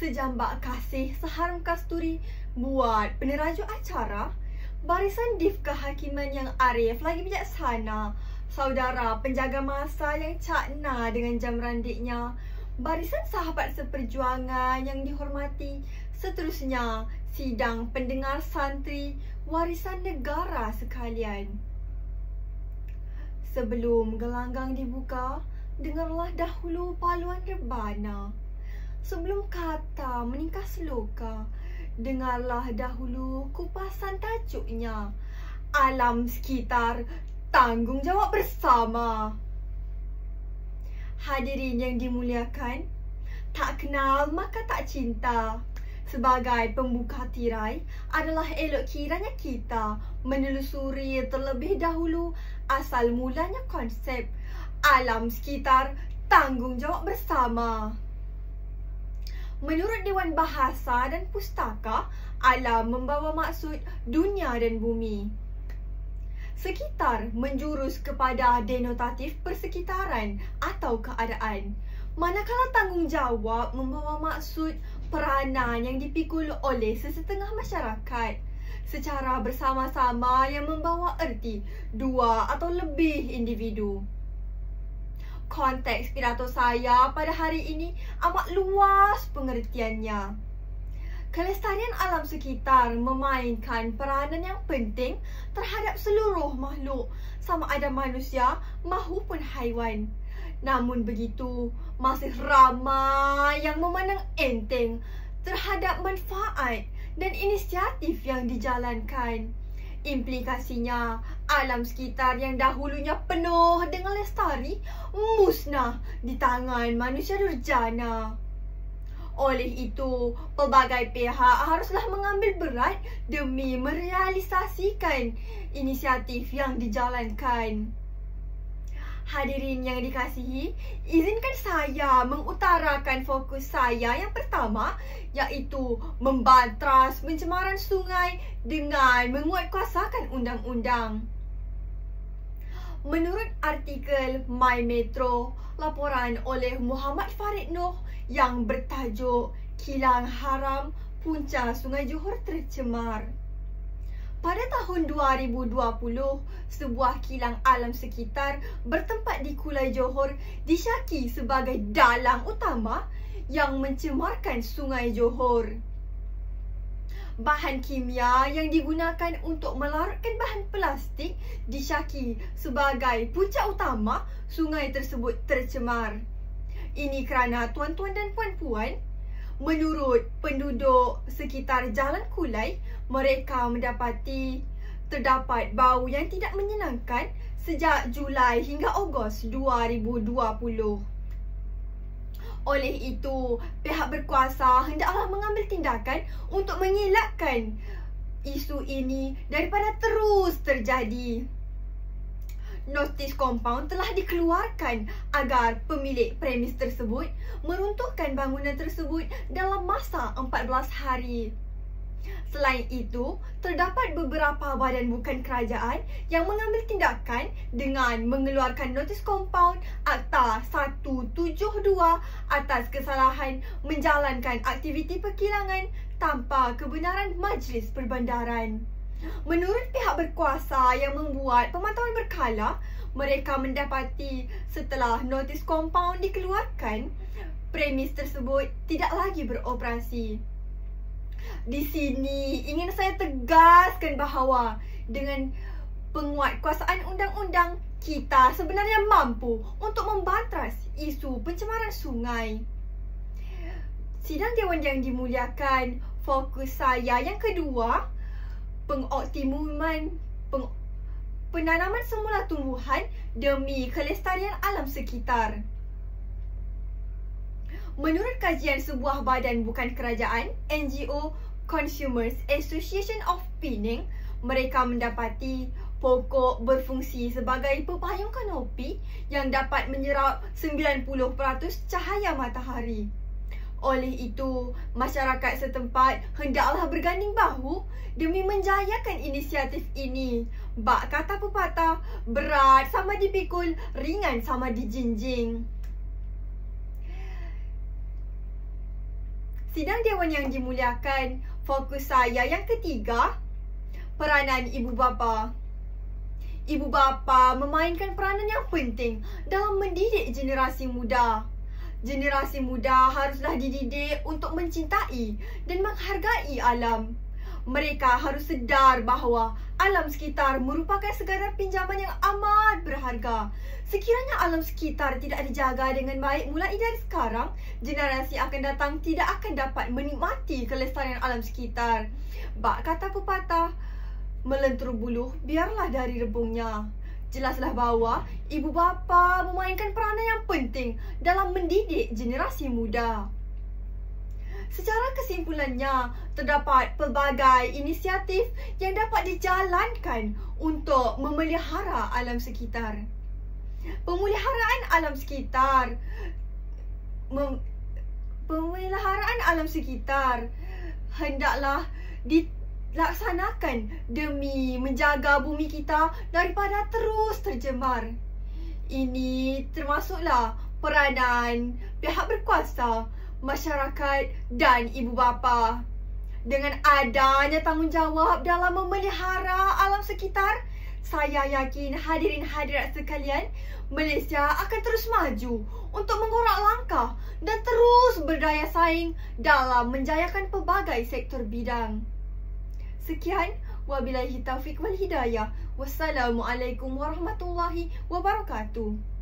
Sejambak kasih seharum kasturi buat penerajuk acara. Barisan Div Kehakiman yang arif lagi bijaksana. Saudara penjaga masa yang cakna dengan jam randiknya. Barisan sahabat seperjuangan yang dihormati. Seterusnya, sidang pendengar santri warisan negara sekalian. Sebelum gelanggang dibuka, dengarlah dahulu paluan rebana. Sebelum kata meningkah seloka, dengarlah dahulu kupasan tajuknya. Alam sekitar, tanggungjawab bersama. Hadirin yang dimuliakan, tak kenal maka tak cinta. Sebagai pembuka tirai, adalah elok kiranya kita menelusuri terlebih dahulu asal mulanya konsep alam sekitar, tanggungjawab bersama. Menurut Dewan Bahasa dan Pustaka, alam membawa maksud dunia dan bumi. Sekitar menjurus kepada denotatif persekitaran atau keadaan. Manakala tanggungjawab membawa maksud peranan yang dipikul oleh sesetengah masyarakat secara bersama-sama yang membawa erti dua atau lebih individu. Konteks pidato saya pada hari ini amat luas pengertiannya. Kelestarian alam sekitar memainkan peranan yang penting terhadap seluruh makhluk, sama ada manusia maupun haiwan. Namun begitu, masih ramai yang memandang enteng terhadap manfaat dan inisiatif yang dijalankan. Implikasinya, alam sekitar yang dahulunya penuh dengan lestari musnah di tangan manusia durjana. Oleh itu, pelbagai pihak haruslah mengambil berat demi merealisasikan inisiatif yang dijalankan. Hadirin yang dikasihi, izinkan saya mengutarakan fokus saya yang pertama, iaitu membantras pencemaran sungai dengan menguatkuasakan undang-undang. Menurut artikel My Metro, laporan oleh Muhammad Farid Noh yang bertajuk Kilang Haram Punca Sungai Johor Tercemar. Pada tahun 2020, sebuah kilang alam sekitar bertempat di Kulai Johor disyaki sebagai dalang utama yang mencemarkan Sungai Johor. Bahan kimia yang digunakan untuk melarutkan bahan plastik disyaki sebagai punca utama sungai tersebut tercemar. Ini kerana tuan-tuan dan puan-puan, menurut penduduk sekitar Jalan Kulai, mereka mendapati terdapat bau yang tidak menyenangkan sejak Julai hingga Ogos 2020. Oleh itu, pihak berkuasa hendaklah mengambil tindakan untuk mengelakkan isu ini daripada terus terjadi. Notis kompaun telah dikeluarkan agar pemilik premis tersebut meruntuhkan bangunan tersebut dalam masa 14 hari. Selain itu, terdapat beberapa badan bukan kerajaan yang mengambil tindakan dengan mengeluarkan notis kompaun Akta 172 atas kesalahan menjalankan aktiviti perkilangan tanpa kebenaran Majlis Perbandaran. Menurut pihak berkuasa yang membuat pemantauan berkala, mereka mendapati setelah notis kompaun dikeluarkan, premis tersebut tidak lagi beroperasi. Di sini ingin saya tegaskan bahawa dengan penguatkuasaan undang-undang, kita sebenarnya mampu untuk membantras isu pencemaran sungai. Sidang Dewan yang dimuliakan, fokus saya yang kedua, pengoptimuman penanaman semula tumbuhan demi kelestarian alam sekitar. Menurut kajian sebuah badan bukan kerajaan, NGO Consumers Association of Penang, mereka mendapati pokok berfungsi sebagai pepayung kanopi yang dapat menyerap 90% cahaya matahari. Oleh itu, masyarakat setempat hendaklah berganding bahu demi menjayakan inisiatif ini. Bak kata pepatah, berat sama dipikul, ringan sama dijinjing. Sidang Dewan yang dimuliakan, fokus saya yang ketiga, peranan ibu bapa. Ibu bapa memainkan peranan yang penting dalam mendidik generasi muda. Generasi muda haruslah dididik untuk mencintai dan menghargai alam. Mereka harus sedar bahawa alam sekitar merupakan sekadar pinjaman yang amat berharga. Sekiranya alam sekitar tidak dijaga dengan baik mulai dari sekarang, generasi akan datang tidak akan dapat menikmati kelestarian alam sekitar. Bak kata pepatah, melentur buluh biarlah dari rebungnya. Jelaslah bahawa ibu bapa memainkan peranan yang penting dalam mendidik generasi muda. Secara kesimpulannya, terdapat pelbagai inisiatif yang dapat dijalankan untuk memelihara alam sekitar. Pemeliharaan alam sekitar hendaklah dilaksanakan demi menjaga bumi kita daripada terus tercemar. Ini termasuklah peranan pihak berkuasa, masyarakat dan ibu bapa. Dengan adanya tanggungjawab dalam memelihara alam sekitar, saya yakin hadirin hadirat sekalian, Malaysia akan terus maju untuk mengorak langkah dan terus berdaya saing dalam menjayakan pelbagai sektor bidang. Sekian, wabillahi taufiq wal hidayah. Wassalamualaikum warahmatullahi wabarakatuh.